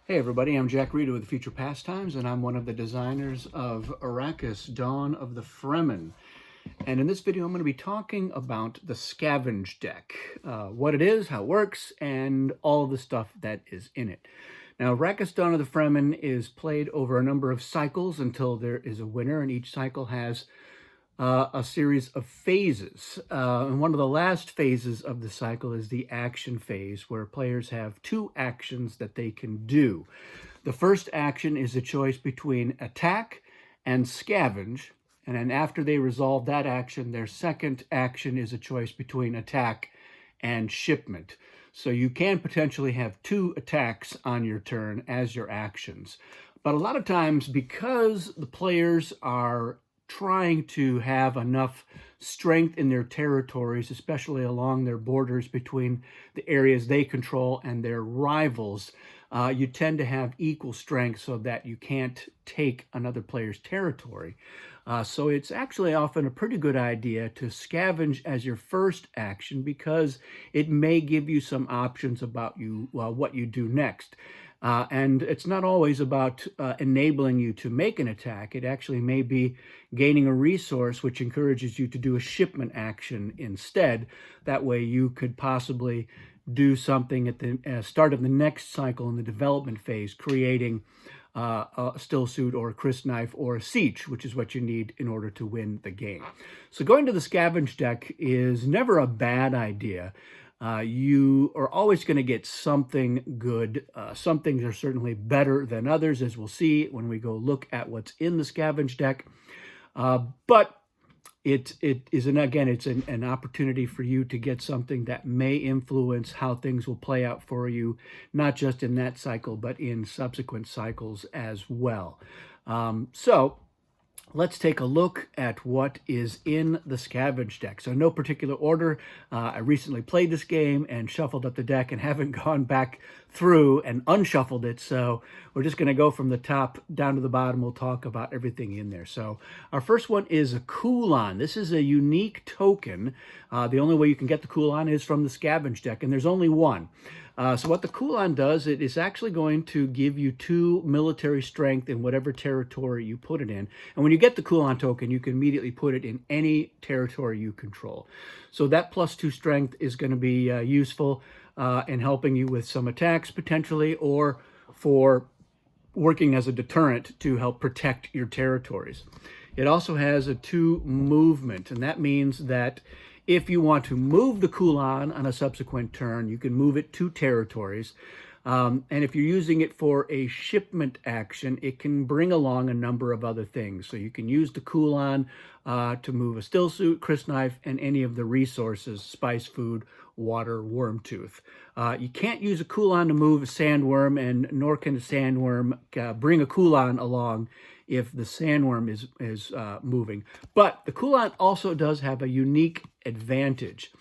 Hey everybody, I'm Jack Rita with Future Pastimes, and I'm one of the designers of Arrakis, Dawn of the Fremen. And in this video, I'm going to be talking about the Scavenge deck, what it is, how it works, and all the stuff that is in it. Now, Arrakis, Dawn of the Fremen is played over a number of cycles until there is a winner, and each cycle has a series of phases. And one of the last phases of the cycle is the action phase, where players have two actions that they can do. The first action is a choice between attack and scavenge. And then after they resolve that action, their second action is a choice between attack and shipment. So you can potentially have two attacks on your turn as your actions. But a lot of times, because the players are trying to have enough strength in their territories, especially along their borders between the areas they control and their rivals, you tend to have equal strength so that you can't take another player's territory. So it's actually often a pretty good idea to scavenge as your first action, because it may give you some options about what you do next. And it's not always about enabling you to make an attack. It actually may be gaining a resource which encourages you to do a shipment action instead. That way you could possibly do something at the start of the next cycle in the development phase, creating a still suit or a crysknife or a siege, which is what you need in order to win the game. So going to the Scavenge deck is never a bad idea. You are always going to get something good. Some things are certainly better than others, as we'll see when we go look at what's in the Scavenge deck. But it's an opportunity for you to get something that may influence how things will play out for you, not just in that cycle, but in subsequent cycles as well. So let's take a look at what is in the Scavenge deck. So in no particular order, I recently played this game and shuffled up the deck and haven't gone back through and unshuffled it. So we're just going to go from the top down to the bottom. We'll talk about everything in there. So our first one is a Kulan. This is a unique token. The only way you can get the Kulan is from the Scavenge deck, and there's only one. So what the Kulan does, it is actually going to give you 2 military strength in whatever territory you put it in. And when you get the Kulan token, you can immediately put it in any territory you control. So that +2 strength is going to be useful in helping you with some attacks potentially, or for working as a deterrent to help protect your territories. It also has a 2 movement, and that means that if you want to move the Kulan on a subsequent turn, you can move it 2 territories. And if you're using it for a shipment action, it can bring along a number of other things. So you can use the Kulan to move a still suit, crysknife, and any of the resources, spice, food, water, worm tooth. You can't use a Kulan to move a sandworm, and nor can a sandworm bring a Kulan along if the sandworm is moving. But the Kulan also does have a unique advantage,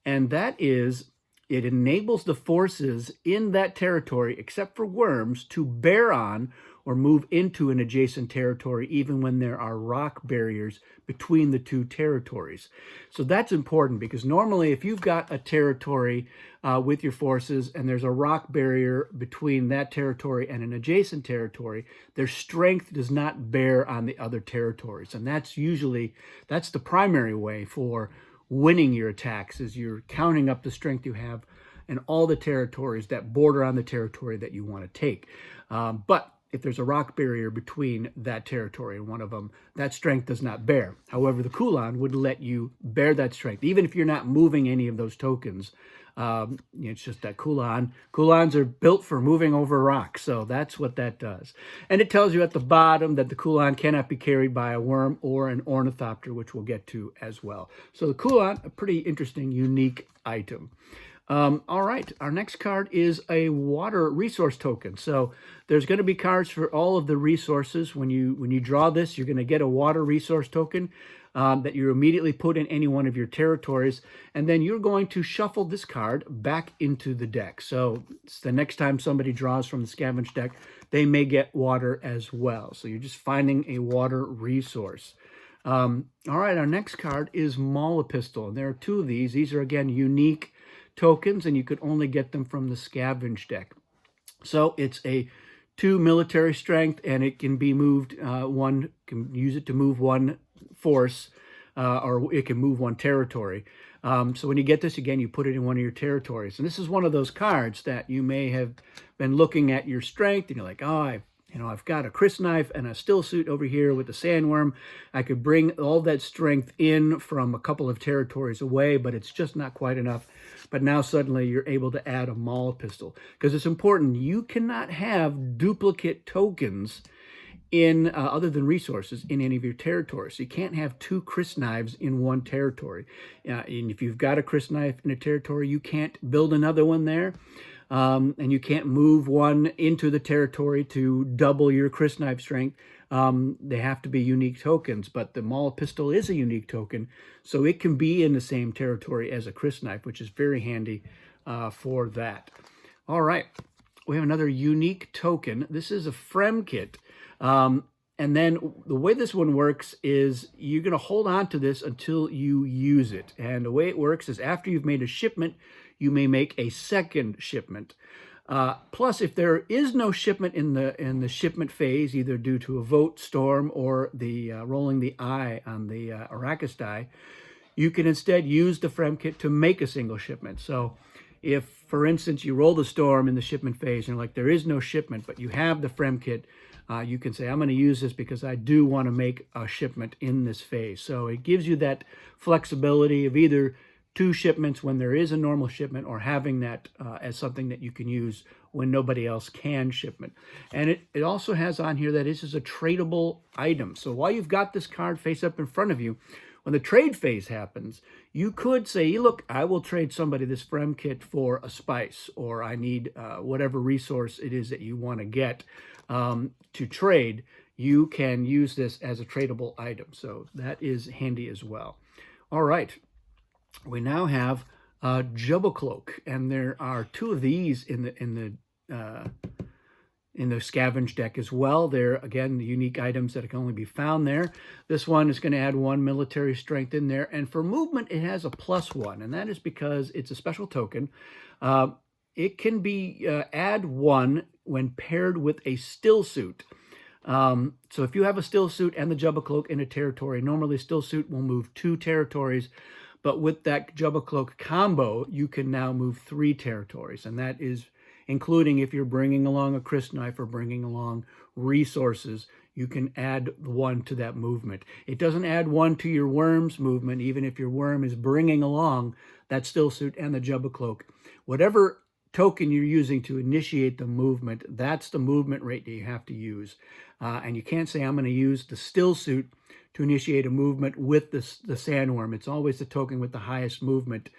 and that is it enables the forces in that territory, except for worms, to bear on or move into an adjacent territory, even when there are rock barriers between the 2 territories. So that's important, because normally if you've got a territory with your forces and there's a rock barrier between that territory and an adjacent territory, their strength does not bear on the other territories. And that's the primary way for winning your attacks, is you're counting up the strength you have in all the territories that border on the territory that you want to take. But if there's a rock barrier between that territory and one of them, that strength does not bear. However, the Kulan would let you bear that strength, even if you're not moving any of those tokens. It's just that Kulans are built for moving over rocks, so that's what that does. And it tells you at the bottom that the Kulan cannot be carried by a worm or an ornithopter, which we'll get to as well. So the Kulan, a pretty interesting, unique item. All right, our next card is a water resource token. So there's going to be cards for all of the resources. When you draw this, you're going to get a water resource token that you immediately put in any one of your territories, and then you're going to shuffle this card back into the deck. So it's the next time somebody draws from the Scavenge deck, they may get water as well. So you're just finding a water resource. All right, our next card is Maul Pistol, and there are 2 of these. These are, again, unique tokens, and you could only get them from the Scavenge deck. So it's a 2 military strength, and it can be moved, one can use it to move one force, or it can move one territory. So when you get this, again, you put it in one of your territories. And this is one of those cards that you may have been looking at your strength, and you're like, oh, I've got a crysknife and a still suit over here with the sandworm. I could bring all that strength in from a couple of territories away, but it's just not quite enough. But now suddenly you're able to add a maul pistol, because it's important. You cannot have duplicate tokens in other than resources in any of your territories. So you can't have 2 crysknives in one territory. And if you've got a crysknife in a territory, you can't build another one there. And you can't move one into the territory to double your crysknife strength. They have to be unique tokens, but the maul pistol is a unique token, so it can be in the same territory as a crysknife, which is very handy for that. All right, we have another unique token. This is a Frem kit. And then the way this one works is you're going to hold on to this until you use it. And the way it works is after you've made a shipment, you may make a second shipment. Plus, if there is no shipment in the shipment phase, either due to a vote, storm, or the rolling the eye on the Arrakis die, you can instead use the Frem kit to make a single shipment. So if, for instance, you roll the storm in the shipment phase and you're like, there is no shipment, but you have the Frem kit, you can say, I'm going to use this because I do want to make a shipment in this phase. So it gives you that flexibility of either 2 shipments when there is a normal shipment, or having that as something that you can use when nobody else can shipment. And it also has on here that this is a tradable item. So while you've got this card face up in front of you, when the trade phase happens, you could say, look, I will trade somebody this Frem kit for a spice, or I need whatever resource it is that you want to get to trade. You can use this as a tradable item. So that is handy as well. All right. We now have a Jubba Cloak, and there are 2 of these in the Scavenge deck as well. They're, again, the unique items that can only be found there. This one is going to add 1 military strength in there, and for movement it has a +1, and that is because it's a special token. It can be add 1 when paired with a still suit. So if you have a still suit and the Jubba Cloak in a territory, normally still suit will move 2 territories. But with that Jubba Cloak combo, you can now move 3 territories. And that is including if you're bringing along a crysknife or bringing along resources, you can add 1 to that movement. It doesn't add 1 to your worm's movement, even if your worm is bringing along that still suit and the Jubba Cloak. Whatever token you're using to initiate the movement, that's the movement rate that you have to use. And you can't say, I'm going to use the still suit to initiate a movement with the sandworm. It's always the token with the highest movement.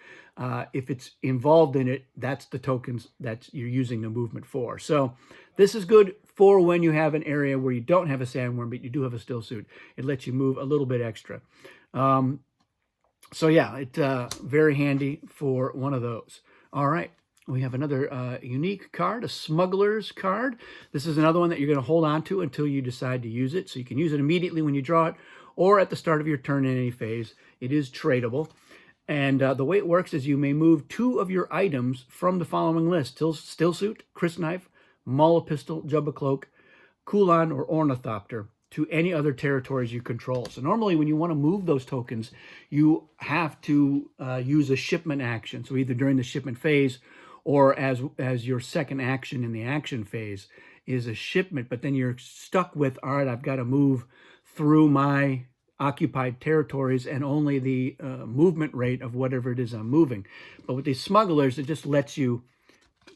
If it's involved in it, that's the tokens that you're using the movement for. So this is good for when you have an area where you don't have a sandworm, but you do have a still suit. It lets you move a little bit extra. So yeah, it's very handy for one of those. All right. We have another unique card, a Smuggler's card. This is another one that you're going to hold on to until you decide to use it. So you can use it immediately when you draw it, or at the start of your turn in any phase. It is tradable. And the way it works is you may move 2 of your items from the following list: still suit, crysknife, maul pistol, Jubba Cloak, Kulan, or Ornithopter, to any other territories you control. So normally when you want to move those tokens, you have to use a shipment action. So either during the shipment phase, or as your second action in the action phase is a shipment, but then you're stuck with, all right, I've got to move through my occupied territories and only the movement rate of whatever it is I'm moving. But with these smugglers, it just lets you,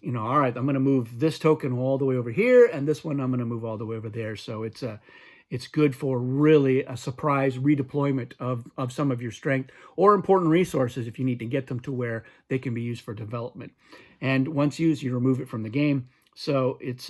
all right, I'm going to move this token all the way over here, and this one I'm going to move all the way over there. So it's good for really a surprise redeployment of some of your strength or important resources if you need to get them to where they can be used for development. And once used, you remove it from the game. So it's,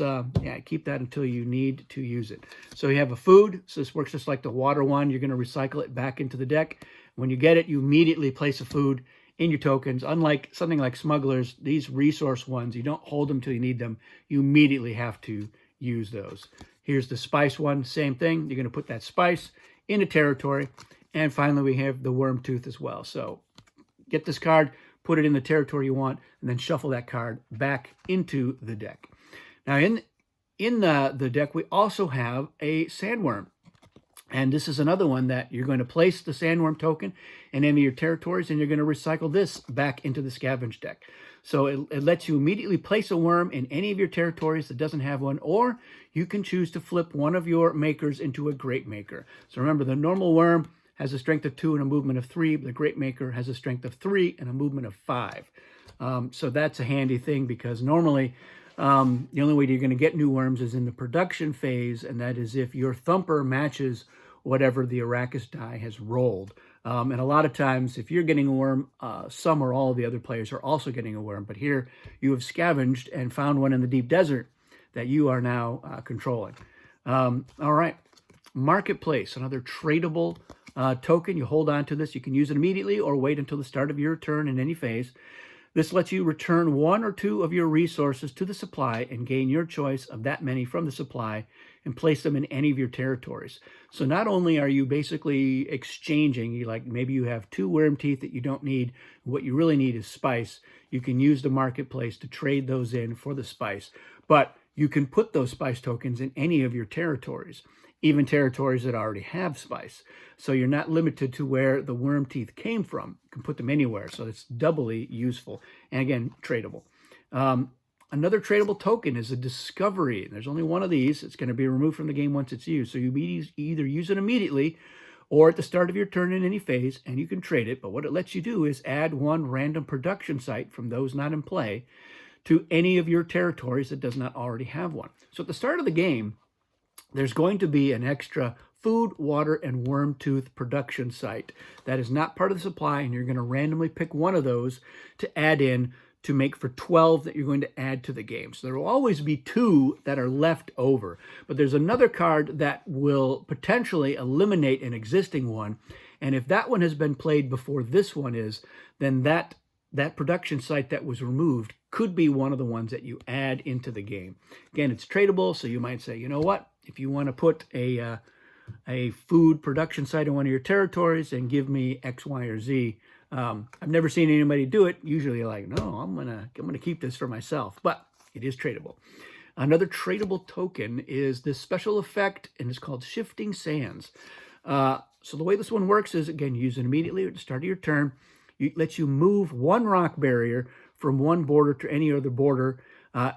keep that until you need to use it. So you have a food. So this works just like the water one. You're going to recycle it back into the deck. When you get it, you immediately place a food in your tokens. Unlike something like smugglers, these resource ones, you don't hold them till you need them. You immediately have to use those. Here's the spice one, same thing. You're going to put that spice in a territory. And finally, we have the worm tooth as well. So get this card, put it in the territory you want, and then shuffle that card back into the deck. Now, in the deck, we also have a sandworm. And this is another one that you're going to place the sandworm token in any of your territories, and you're going to recycle this back into the scavenge deck. So it lets you immediately place a worm in any of your territories that doesn't have one, or you can choose to flip one of your makers into a great maker. So remember, the normal worm has a strength of 2 and a movement of 3. But the great maker has a strength of 3 and a movement of 5. So that's a handy thing, because normally the only way you're going to get new worms is in the production phase, and that is if your thumper matches whatever the Arrakis die has rolled. And a lot of times, if you're getting a worm, some or all of the other players are also getting a worm. But here, you have scavenged and found one in the deep desert that you are now controlling. All right, Marketplace, another tradable token. You hold on to this. You can use it immediately or wait until the start of your turn in any phase. This lets you return 1 or 2 of your resources to the supply and gain your choice of that many from the supply and place them in any of your territories. So not only are you basically exchanging, like maybe you have 2 worm teeth that you don't need, what you really need is spice. You can use the marketplace to trade those in for the spice, but you can put those spice tokens in any of your territories, even territories that already have spice. So you're not limited to where the worm teeth came from. You can put them anywhere, so it's doubly useful. And again, tradable. Another tradable token is a discovery. There's only one of these. It's going to be removed from the game once it's used. So you either use it immediately or at the start of your turn in any phase, and you can trade it. But what it lets you do is add 1 random production site from those not in play to any of your territories that does not already have one. So at the start of the game, there's going to be an extra food, water, and worm tooth production site that is not part of the supply, and you're going to randomly pick one of those to add in to make for 12 that you're going to add to the game. So there will always be 2 that are left over, but there's another card that will potentially eliminate an existing one, and if that one has been played before this one is, then that production site that was removed could be one of the ones that you add into the game. Again, it's tradable, so you might say, you know what, if you want to put a food production site in one of your territories and give me X, Y, or Z. I've never seen anybody do it. Usually you're like, no, I'm gonna keep this for myself, but it is tradable. Another tradable token is this special effect, and it's called Shifting Sands. So the way this one works is, again, use it immediately at the start of your turn. It lets you move 1 rock barrier from one border to any other border,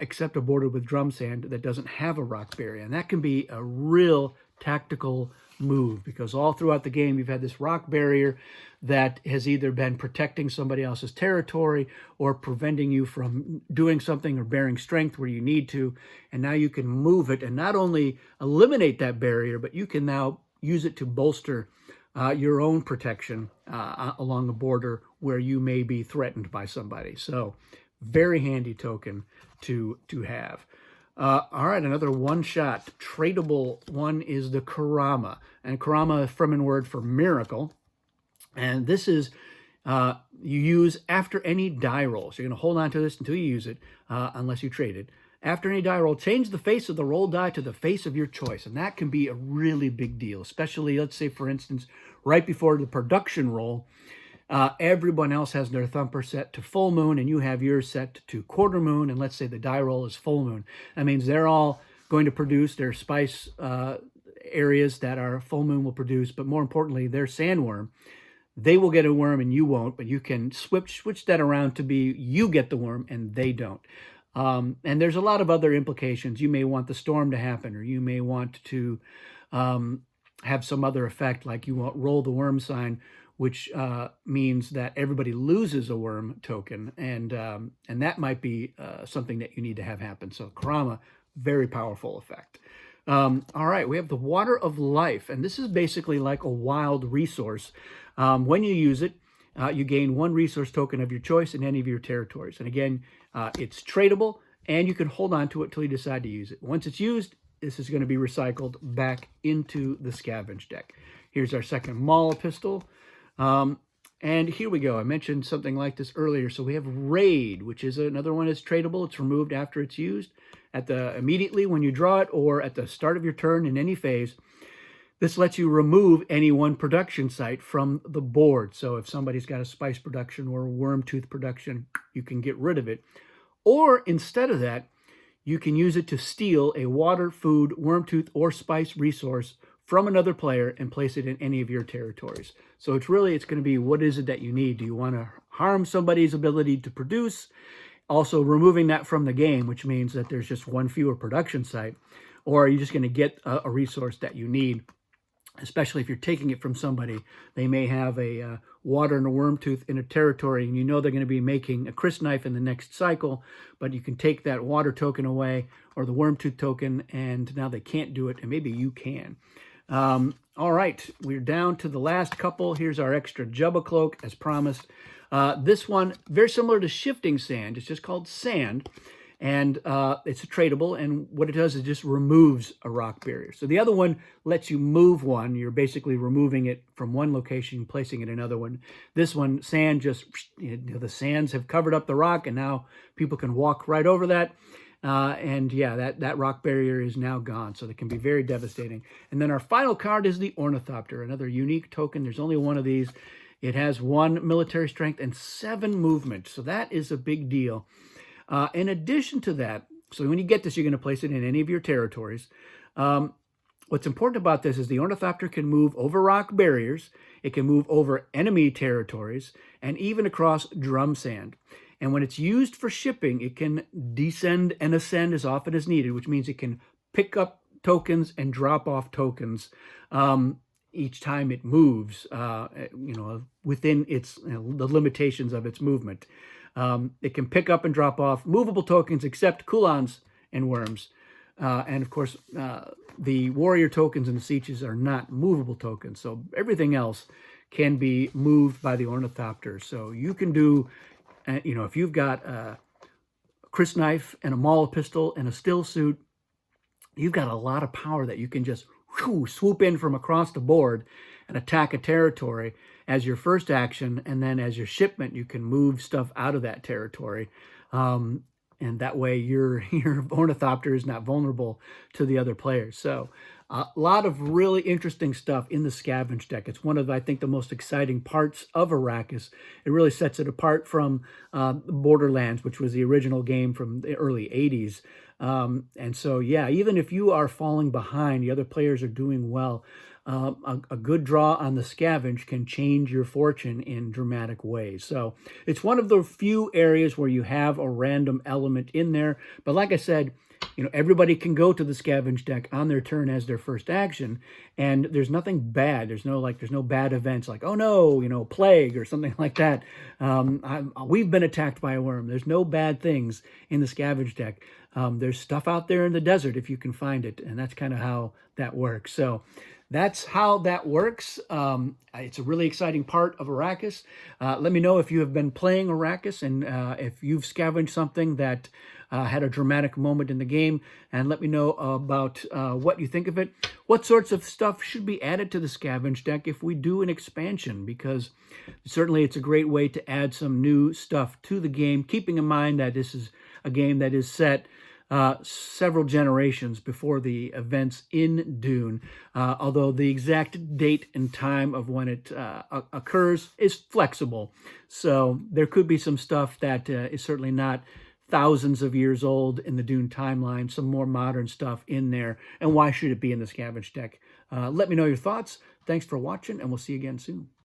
except a border with drum sand that doesn't have a rock barrier. And that can be a real tactical move, because all throughout the game you've had this rock barrier that has either been protecting somebody else's territory or preventing you from doing something or bearing strength where you need to, and now you can move it and not only eliminate that barrier, but you can now use it to bolster your own protection along the border where you may be threatened by somebody. So very handy token to have. All right, another one-shot tradable one is the Karama. And Karama is a Fremen word for miracle. And this is you use after any die roll. So you're going to hold on to this until you use it, unless you trade it. After any die roll, change the face of the roll die to the face of your choice. And that can be a really big deal, especially, let's say, for instance, right before the production roll, everyone else has their thumper set to full moon, and you have yours set to quarter moon, and let's say the die roll is full moon. That means they're all going to produce their spice areas that our full moon will produce, but more importantly, their sandworm. They will get a worm and you won't, but you can switch that around to be you get the worm and they don't. And there's a lot of other implications. You may want the storm to happen, or you may want to have some other effect, like you want roll the worm sign, which means that everybody loses a worm token, and that might be something that you need to have happen. So Karama, very powerful effect. All right, we have the Water of Life, and this is basically like a wild resource. When you use it, you gain 1 resource token of your choice in any of your territories. And again, it's tradable, and you can hold on to it till you decide to use it. Once it's used, this is going to be recycled back into the Scavenge deck. Here's our second Maul pistol. And here we go. I mentioned something like this earlier. So we have Raid, which is another one that's tradable. It's removed after it's used, immediately when you draw it, or at the start of your turn in any phase. This lets you remove any one production site from the board. So if somebody's got a spice production or a worm tooth production, you can get rid of it. Or instead of that, you can use it to steal a water, food, worm tooth, or spice resource from another player and place it in any of your territories. So it's going to be, what is it that you need? Do you want to harm somebody's ability to produce? Also removing that from the game, which means that there's just one fewer production site. Or are you just going to get a resource that you need? Especially if you're taking it from somebody, they may have a water and a worm tooth in a territory, and you know they're going to be making a crysknife in the next cycle, but you can take that water token away or the worm tooth token, and now they can't do it, and maybe you can. All right, we're down to the last couple. Here's our extra Jubba cloak, as promised. This one, very similar to shifting sand. It's just called sand. And it's a tradable, and what it does is just removes a rock barrier. So the other one lets you move one. You're basically removing it from one location, placing it in another one. This one, sand, just, the sands have covered up the rock, and now people can walk right over that. And yeah, that rock barrier is now gone, so that can be very devastating. And then our final card is the Ornithopter, another unique token. There's only one of these. It has 1 military strength and 7 movement, so that is a big deal. In addition to that, so when you get this, you're going to place it in any of your territories. What's important about this is the Ornithopter can move over rock barriers, it can move over enemy territories, and even across drum sand. And when it's used for shipping, it can descend and ascend as often as needed, which means it can pick up tokens and drop off tokens each time it moves, within its the limitations of its movement. It can pick up and drop off movable tokens except Kulons and worms. And of course, the warrior tokens and the sieges are not movable tokens. So everything else can be moved by the Ornithopter. So you can do, if you've got a crysknife and a maul pistol and a still suit, you've got a lot of power that you can just swoop in from across the board and attack a territory as your first action, and then as your shipment, you can move stuff out of that territory. And that way your Ornithopter is not vulnerable to the other players. So a lot of really interesting stuff in the Scavenge deck. It's one of, I think, the most exciting parts of Arrakis. It really sets it apart from Borderlands, which was the original game from the early 80s. And so, yeah, even if you are falling behind, the other players are doing well, a good draw on the Scavenge can change your fortune in dramatic ways. So it's one of the few areas where you have a random element in there. But like I said, everybody can go to the Scavenge deck on their turn as their first action, and there's nothing bad. There's no bad events like, oh no, plague or something like that. We've been attacked by a worm. There's no bad things in the Scavenge deck. There's stuff out there in the desert if you can find it, and that's kind of how that works. So that's how that works. It's a really exciting part of Arrakis. Let me know if you have been playing Arrakis and if you've scavenged something that had a dramatic moment in the game, and let me know about what you think of it. What sorts of stuff should be added to the Scavenge deck if we do an expansion, because certainly it's a great way to add some new stuff to the game, keeping in mind that this is a game that is set several generations before the events in Dune, although the exact date and time of when it occurs is flexible. So there could be some stuff that is certainly not thousands of years old in the Dune timeline, some more modern stuff in there. And why should it be in the Scavenge deck? Let me know your thoughts. Thanks for watching, and we'll see you again soon.